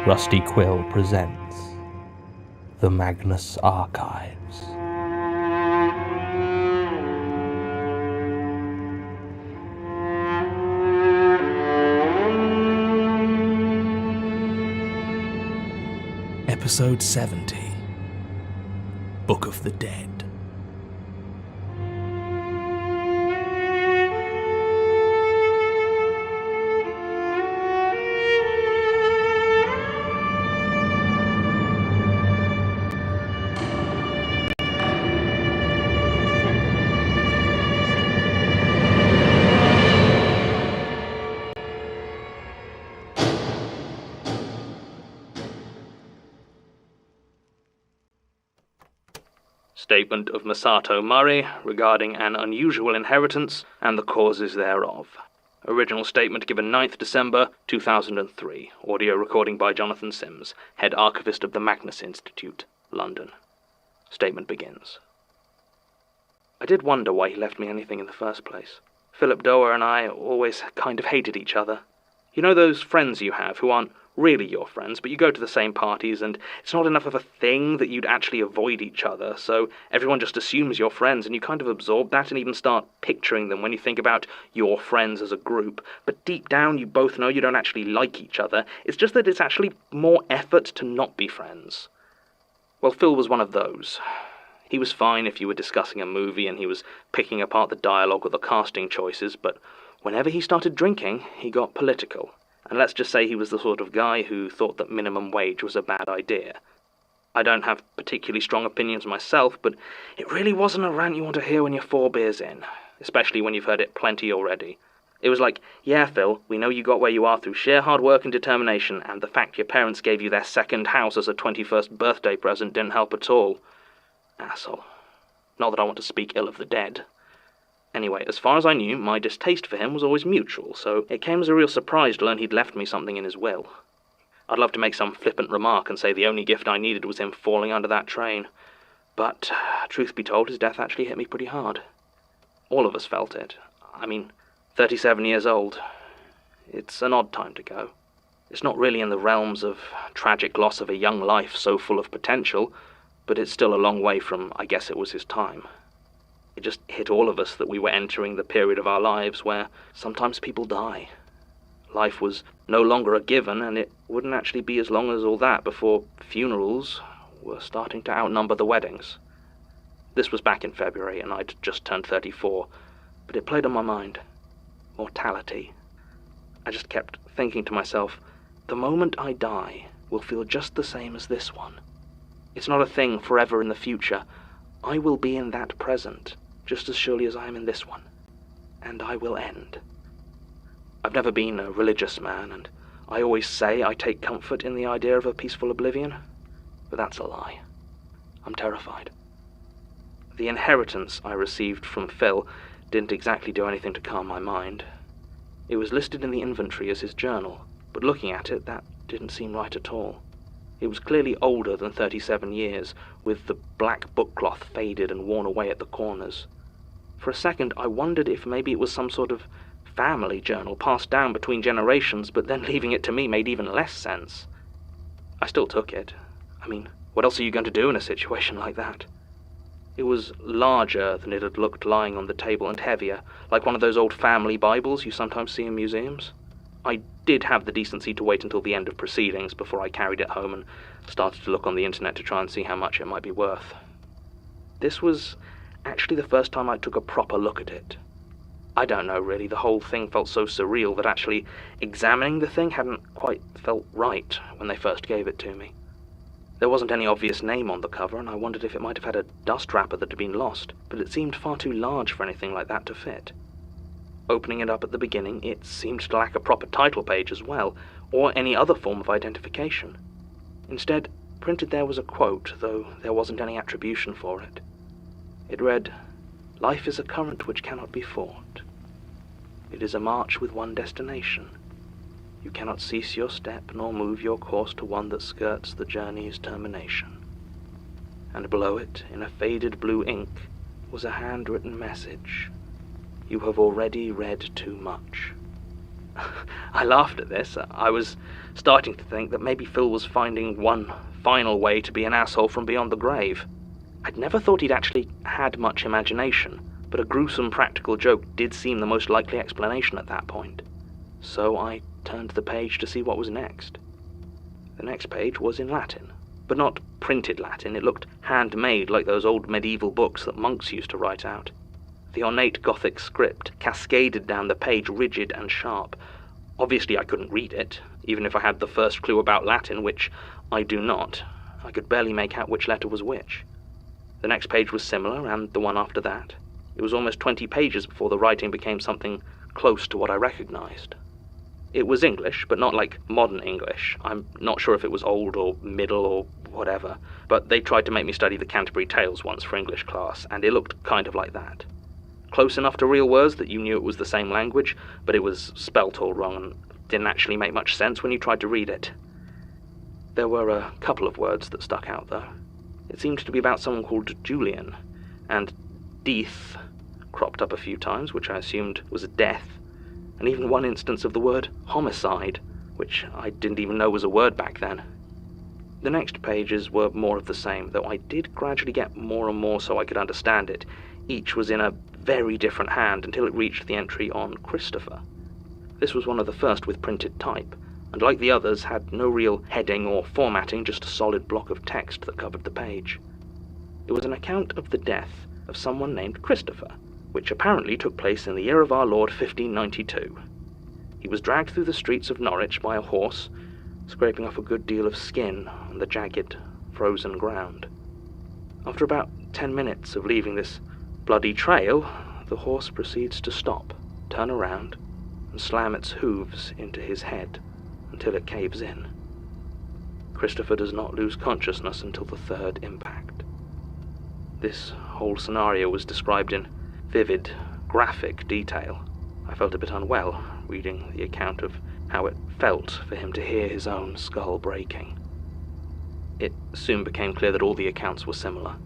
Rusty Quill presents The Magnus Archives. Episode 70, Book of the Dead. Statement of Masato Murray regarding an unusual inheritance and the causes thereof. Original statement given 9th December 2003. Audio recording by Jonathan Sims, Head Archivist of the Magnus Institute, London. Statement begins. I did wonder why he left me anything in the first place. Philip Doer and I always kind of hated each other. You know those friends you have who aren't really your friends, but you go to the same parties and it's not enough of a thing that you'd actually avoid each other, so everyone just assumes you're friends and you kind of absorb that and even start picturing them when you think about your friends as a group. But deep down you both know you don't actually like each other, it's just that it's actually more effort to not be friends. Well, Phil was one of those. He was fine if you were discussing a movie and he was picking apart the dialogue or the casting choices, but whenever he started drinking, he got political. And let's just say he was the sort of guy who thought that minimum wage was a bad idea. I don't have particularly strong opinions myself, but it really wasn't a rant you want to hear when you're 4 beers in, especially when you've heard it plenty already. It was like, yeah, Phil, we know you got where you are through sheer hard work and determination, and the fact your parents gave you their second house as a 21st birthday present didn't help at all. Asshole. Not that I want to speak ill of the dead. Anyway, as far as I knew, my distaste for him was always mutual, so it came as a real surprise to learn he'd left me something in his will. I'd love to make some flippant remark and say the only gift I needed was him falling under that train. But, truth be told, his death actually hit me pretty hard. All of us felt it. I mean, 37 years old. It's an odd time to go. It's not really in the realms of tragic loss of a young life so full of potential, but it's still a long way from, I guess it was his time. It just hit all of us that we were entering the period of our lives where sometimes people die. Life was no longer a given, and it wouldn't actually be as long as all that before funerals were starting to outnumber the weddings. This was back in February, and I'd just turned 34, but it played on my mind. Mortality. I just kept thinking to myself, the moment I die will feel just the same as this one. It's not a thing forever in the future. I will be in that present, just as surely as I am in this one. And I will end. I've never been a religious man, and I always say I take comfort in the idea of a peaceful oblivion, but that's a lie. I'm terrified. The inheritance I received from Phil didn't exactly do anything to calm my mind. It was listed in the inventory as his journal, but looking at it, that didn't seem right at all. It was clearly older than 37 years, with the black bookcloth faded and worn away at the corners. For a second, I wondered if maybe it was some sort of family journal passed down between generations, but then leaving it to me made even less sense. I still took it. I mean, what else are you going to do in a situation like that? It was larger than it had looked lying on the table and heavier, like one of those old family Bibles you sometimes see in museums. I did have the decency to wait until the end of proceedings before I carried it home and started to look on the internet to try and see how much it might be worth. This was actually the first time I took a proper look at it. I don't know, really, the whole thing felt so surreal that actually examining the thing hadn't quite felt right when they first gave it to me. There wasn't any obvious name on the cover, and I wondered if it might have had a dust wrapper that had been lost, but it seemed far too large for anything like that to fit. Opening it up at the beginning, it seemed to lack a proper title page as well, or any other form of identification. Instead, printed there was a quote, though there wasn't any attribution for it. It read, "Life is a current which cannot be fought. It is a march with one destination. You cannot cease your step, nor move your course to one that skirts the journey's termination." And below it, in a faded blue ink, was a handwritten message. "You have already read too much." I laughed at this. I was starting to think that maybe Phil was finding one final way to be an asshole from beyond the grave. I'd never thought he'd actually had much imagination, but a gruesome practical joke did seem the most likely explanation at that point. So I turned the page to see what was next. The next page was in Latin, but not printed Latin. It looked handmade, like those old medieval books that monks used to write out. The ornate Gothic script cascaded down the page, rigid and sharp. Obviously I couldn't read it, even if I had the first clue about Latin, which I do not. I could barely make out which letter was which. The next page was similar, and the one after that. It was almost 20 pages before the writing became something close to what I recognized. It was English, but not like modern English. I'm not sure if it was old or middle or whatever, but they tried to make me study the Canterbury Tales once for English class, and it looked kind of like that. Close enough to real words that you knew it was the same language, but it was spelt all wrong and didn't actually make much sense when you tried to read it. There were a couple of words that stuck out, though. It seemed to be about someone called Julian, and death cropped up a few times, which I assumed was death, and even one instance of the word homicide, which I didn't even know was a word back then. The next pages were more of the same, though I did gradually get more and more so I could understand it. Each was in a very different hand until it reached the entry on Christopher. This was one of the first with printed type, and like the others had no real heading or formatting, just a solid block of text that covered the page. It was an account of the death of someone named Christopher, which apparently took place in the year of our Lord 1592. He was dragged through the streets of Norwich by a horse, scraping off a good deal of skin on the jagged, frozen ground. After about 10 minutes of leaving this bloody trail, the horse proceeds to stop, turn around, and slam its hooves into his head until it caves in. Christopher does not lose consciousness until the third impact. This whole scenario was described in vivid, graphic detail. I felt a bit unwell reading the account of how it felt for him to hear his own skull breaking. It soon became clear that all the accounts were similar.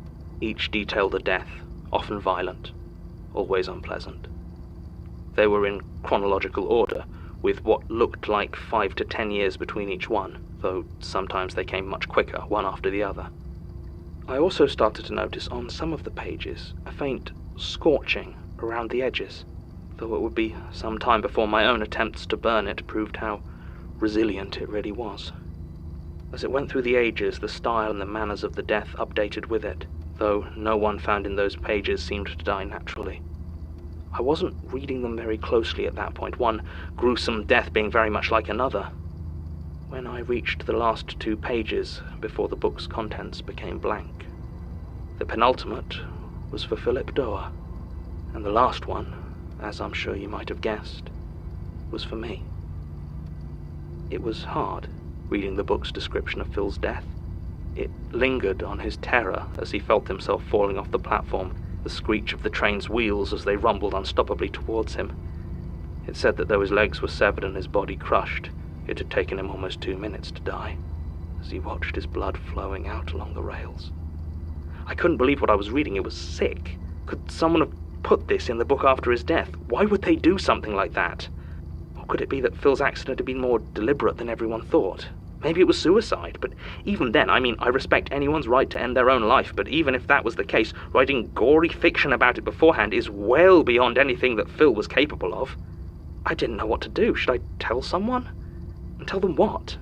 Each detailed a death, often violent, always unpleasant. They were in chronological order, with what looked like 5 to 10 years between each one, though sometimes they came much quicker, one after the other. I also started to notice on some of the pages a faint scorching around the edges, though it would be some time before my own attempts to burn it proved how resilient it really was. As it went through the ages, the style and the manners of the death updated with it, though no one found in those pages seemed to die naturally. I wasn't reading them very closely at that point, one gruesome death being very much like another. When I reached the last 2 pages before the book's contents became blank, the penultimate was for Philip Doer, and the last one, as I'm sure you might have guessed, was for me. It was hard, reading the book's description of Phil's death. It lingered on his terror as he felt himself falling off the platform, the screech of the train's wheels as they rumbled unstoppably towards him. It said that though his legs were severed and his body crushed, it had taken him almost 2 minutes to die, as he watched his blood flowing out along the rails. I couldn't believe what I was reading. It was sick. Could someone have put this in the book after his death? Why would they do something like that? Or could it be that Phil's accident had been more deliberate than everyone thought? Maybe it was suicide, but even then, I respect anyone's right to end their own life, but even if that was the case, writing gory fiction about it beforehand is well beyond anything that Phil was capable of. I didn't know what to do. Should I tell someone? And tell them what?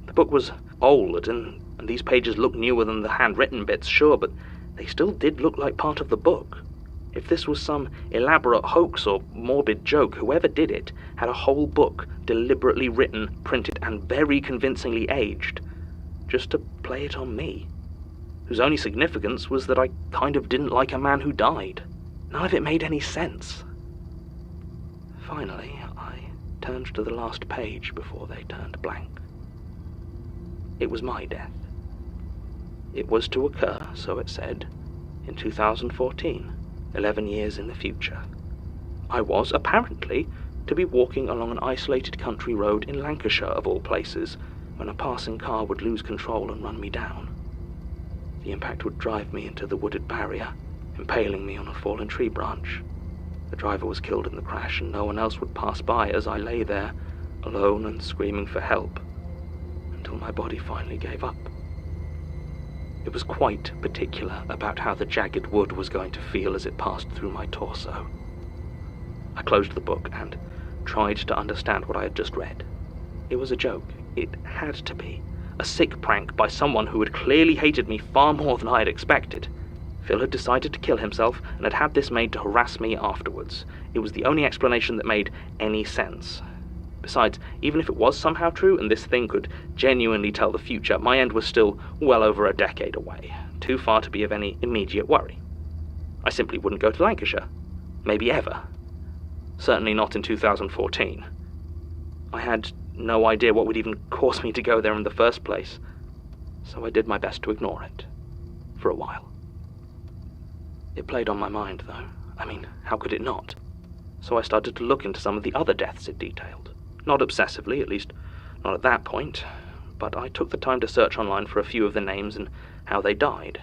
The book was old, and these pages looked newer than the handwritten bits, sure, but they still did look like part of the book. If this was some elaborate hoax or morbid joke, whoever did it had a whole book deliberately written, printed, and very convincingly aged, just to play it on me, whose only significance was that I kind of didn't like a man who died. None of it made any sense. Finally, I turned to the last page before they turned blank. It was my death. It was to occur, so it said, in 2014. 11 years in the future. I was, apparently, to be walking along an isolated country road in Lancashire, of all places, when a passing car would lose control and run me down. The impact would drive me into the wooded barrier, impaling me on a fallen tree branch. The driver was killed in the crash, and no one else would pass by as I lay there, alone and screaming for help, until my body finally gave up. It was quite particular about how the jagged wood was going to feel as it passed through my torso. I closed the book and tried to understand what I had just read. It was a joke. It had to be. A sick prank by someone who had clearly hated me far more than I had expected. Phil had decided to kill himself and had had this made to harass me afterwards. It was the only explanation that made any sense. Besides, even if it was somehow true and this thing could genuinely tell the future, my end was still well over a decade away, too far to be of any immediate worry. I simply wouldn't go to Lancashire. Maybe ever. Certainly not in 2014. I had no idea what would even cause me to go there in the first place, so I did my best to ignore it. For a while. It played on my mind, though. I mean, how could it not? So I started to look into some of the other deaths it detailed. Not obsessively, at least not at that point, but I took the time to search online for a few of the names and how they died.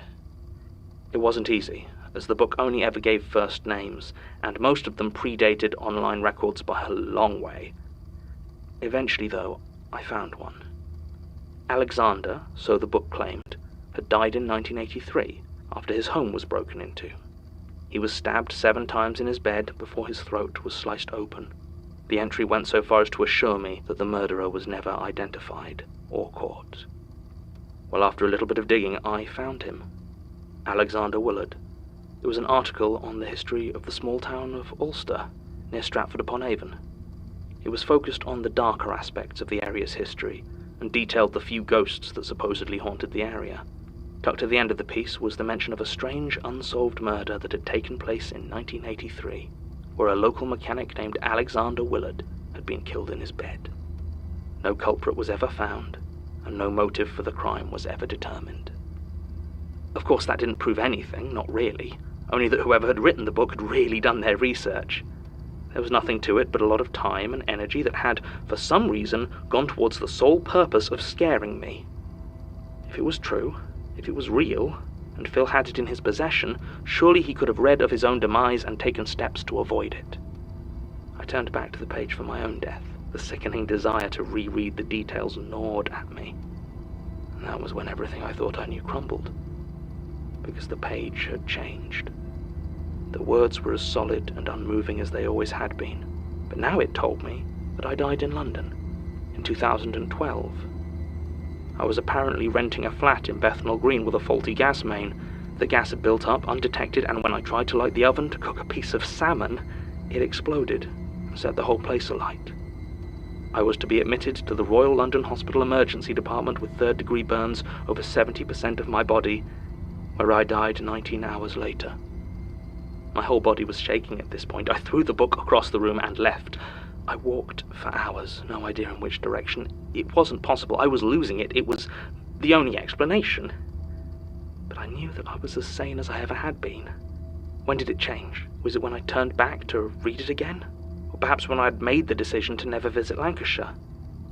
It wasn't easy, as the book only ever gave first names, and most of them predated online records by a long way. Eventually, though, I found one. Alexander, so the book claimed, had died in 1983, after his home was broken into. He was stabbed 7 times in his bed before his throat was sliced open. The entry went so far as to assure me that the murderer was never identified or caught. Well, after a little bit of digging, I found him. Alexander Willard. There was an article on the history of the small town of Ulster, near Stratford-upon-Avon. It was focused on the darker aspects of the area's history, and detailed the few ghosts that supposedly haunted the area. Tucked at the end of the piece was the mention of a strange, unsolved murder that had taken place in 1983, where a local mechanic named Alexander Willard had been killed in his bed. No culprit was ever found, and no motive for the crime was ever determined. Of course, that didn't prove anything, not really, only that whoever had written the book had really done their research. There was nothing to it but a lot of time and energy that had, for some reason, gone towards the sole purpose of scaring me. If it was true, if it was real, and Phil had it in his possession, surely he could have read of his own demise and taken steps to avoid it. I turned back to the page for my own death. The sickening desire to reread the details gnawed at me. And that was when everything I thought I knew crumbled. Because the page had changed. The words were as solid and unmoving as they always had been, but now it told me that I died in London, in 2012. I was apparently renting a flat in Bethnal Green with a faulty gas main. The gas had built up undetected, and when I tried to light the oven to cook a piece of salmon, it exploded and set the whole place alight. I was to be admitted to the Royal London Hospital Emergency Department with third-degree burns over 70% of my body, where I died 19 hours later. My whole body was shaking at this point. I threw the book across the room and left. I walked for hours, no idea in which direction. It wasn't possible. I was losing it. It was the only explanation. But I knew that I was as sane as I ever had been. When did it change? Was it when I turned back to read it again? Or perhaps when I had made the decision to never visit Lancashire?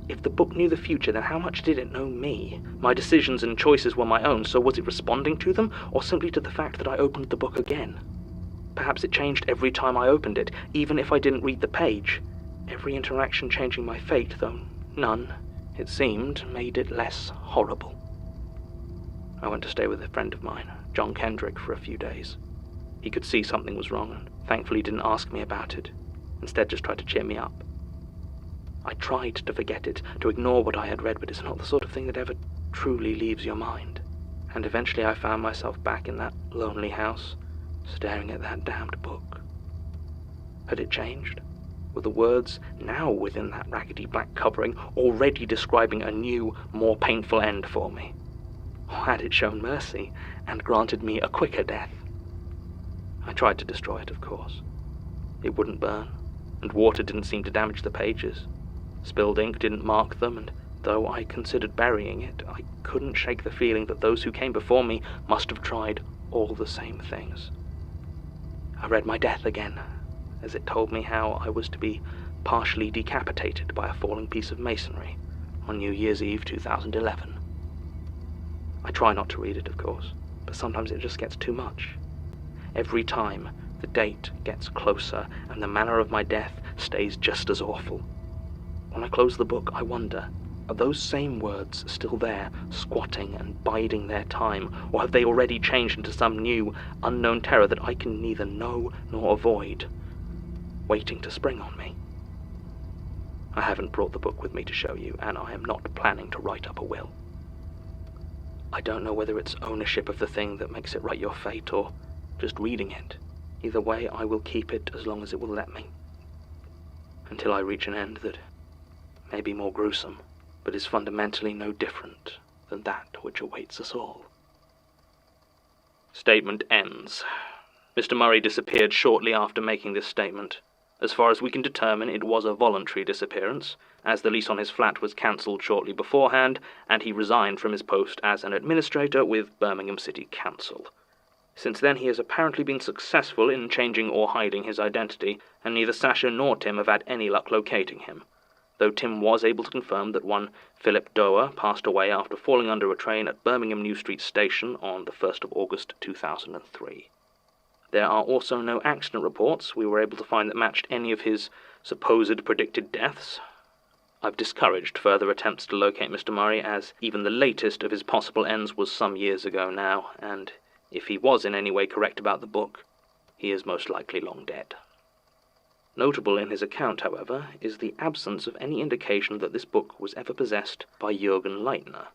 If the book knew the future, then how much did it know me? My decisions and choices were my own, so was it responding to them, or simply to the fact that I opened the book again? Perhaps it changed every time I opened it, even if I didn't read the page. Every interaction changing my fate, though none, it seemed, made it less horrible. I went to stay with a friend of mine, John Kendrick, for a few days. He could see something was wrong and thankfully didn't ask me about it. Instead, just tried to cheer me up. I tried to forget it, to ignore what I had read, but it's not the sort of thing that ever truly leaves your mind. And eventually I found myself back in that lonely house, staring at that damned book. Had it changed? Were the words, now within that raggedy black covering, already describing a new, more painful end for me? Or had it shown mercy and granted me a quicker death? I tried to destroy it, of course. It wouldn't burn, and water didn't seem to damage the pages. Spilled ink didn't mark them, and though I considered burying it, I couldn't shake the feeling that those who came before me must have tried all the same things. I read my death again, as it told me how I was to be partially decapitated by a falling piece of masonry on New Year's Eve 2011. I try not to read it, of course, but sometimes it just gets too much. Every time, the date gets closer, and the manner of my death stays just as awful. When I close the book, I wonder, are those same words still there, squatting and biding their time, or have they already changed into some new, unknown terror that I can neither know nor avoid, waiting to spring on me? I haven't brought the book with me to show you, and I am not planning to write up a will. I don't know whether it's ownership of the thing that makes it write your fate, or just reading it. Either way, I will keep it as long as it will let me. Until I reach an end that may be more gruesome, but is fundamentally no different than that which awaits us all. Statement ends. Mr. Murray disappeared shortly after making this statement. As far as we can determine, it was a voluntary disappearance, as the lease on his flat was cancelled shortly beforehand, and he resigned from his post as an administrator with Birmingham City Council. Since then, he has apparently been successful in changing or hiding his identity, and neither Sasha nor Tim have had any luck locating him, though Tim was able to confirm that one Philip Doer passed away after falling under a train at Birmingham New Street Station on the 1st of August 2003. There are also no accident reports we were able to find that matched any of his supposed predicted deaths. I've discouraged further attempts to locate Mr. Murray, as even the latest of his possible ends was some years ago now, and if he was in any way correct about the book, he is most likely long dead. Notable in his account, however, is the absence of any indication that this book was ever possessed by Jürgen Leitner.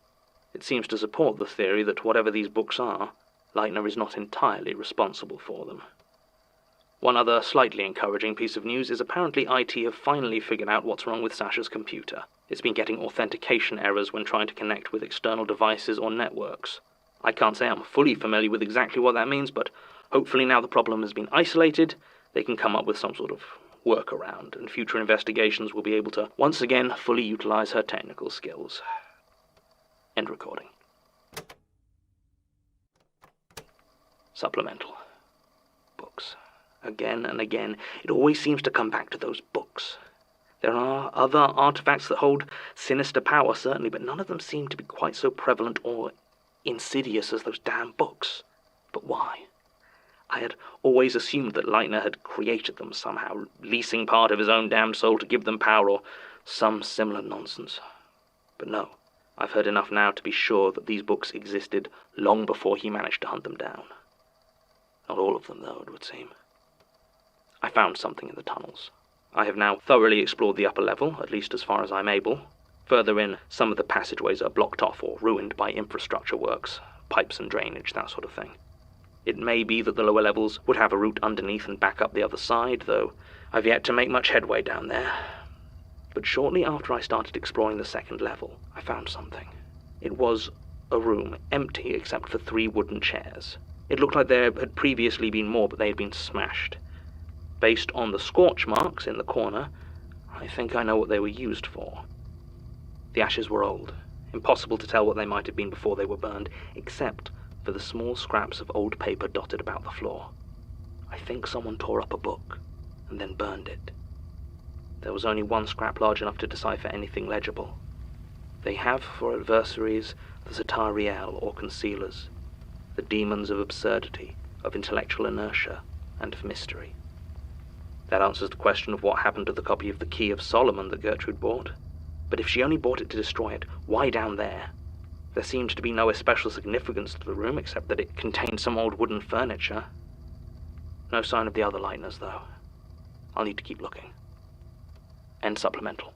It seems to support the theory that whatever these books are, Leitner is not entirely responsible for them. One other slightly encouraging piece of news is apparently IT have finally figured out what's wrong with Sasha's computer. It's been getting authentication errors when trying to connect with external devices or networks. I can't say I'm fully familiar with exactly what that means, but hopefully now the problem has been isolated, they can come up with some sort of workaround, and future investigations will be able to once again fully utilize her technical skills. End recording. Supplemental. Books. Again and again, it always seems to come back to those books. There are other artifacts that hold sinister power, certainly, but none of them seem to be quite so prevalent or insidious as those damn books. But why? I had always assumed that Leitner had created them somehow, leasing part of his own damned soul to give them power or some similar nonsense. But no, I've heard enough now to be sure that these books existed long before he managed to hunt them down. Not all of them, though, it would seem. I found something in the tunnels. I have now thoroughly explored the upper level, at least as far as I'm able. Further in, some of the passageways are blocked off or ruined by infrastructure works, pipes and drainage, that sort of thing. It may be that the lower levels would have a route underneath and back up the other side, though I've yet to make much headway down there. But shortly after I started exploring the second level, I found something. It was a room, empty except for 3 wooden chairs. It looked like there had previously been more, but they had been smashed. Based on the scorch marks in the corner, I think I know what they were used for. The ashes were old, impossible to tell what they might have been before they were burned, except for the small scraps of old paper dotted about the floor. I think someone tore up a book, and then burned it. There was only one scrap large enough to decipher anything legible. They have for adversaries the Zatariel, or concealers, the demons of absurdity, of intellectual inertia, and of mystery. That answers the question of what happened to the copy of the Key of Solomon that Gertrude bought. But if she only bought it to destroy it, why down there? There seemed to be no especial significance to the room, except that it contained some old wooden furniture. No sign of the other Leitners, though. I'll need to keep looking. End supplemental.